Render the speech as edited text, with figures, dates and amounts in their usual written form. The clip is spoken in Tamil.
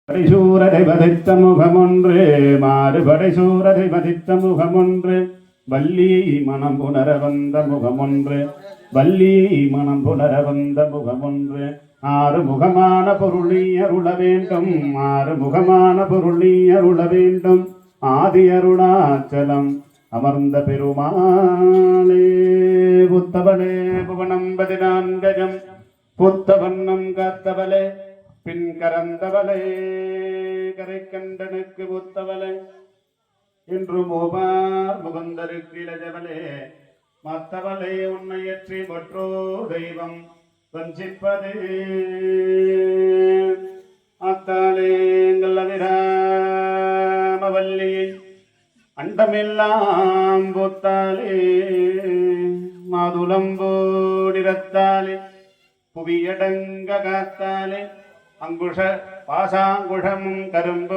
படைசூரரை வதைத்த முகமொன்று மாறுபடைசூரரை வதைத்த முகமொன்று வள்ளி மனம் புணர வந்த முகமொன்று வள்ளி மனம் புணர வந்த முகமொன்று ஆறு முகமான பொருளி அருள வேண்டும் ஆறு முகமான பொருளி அருள வேண்டும் ஆதி அருணாச்சலம் அமர்ந்த பெருமாளே புத்தவனே புவனம் 14 புத்த வண்ணம் காத்தவளே பின் கரந்தவளே கரை கண்டனுக்கு புத்தவளே இன்று மூவார் முகந்தருக்கு இளஜவளே மத்தவளே உன்னையற்றி மற்றோ தெய்வம் வஞ்சிப்பதே அத்தாலே விராமவல்லியை அண்டமெல்லாம் பூத்தாலே மாதுளம்போடிரத்தாலே புவியடங்க காத்தாலே அங்குஷ பாசாங்குஷமும் கரும்பும்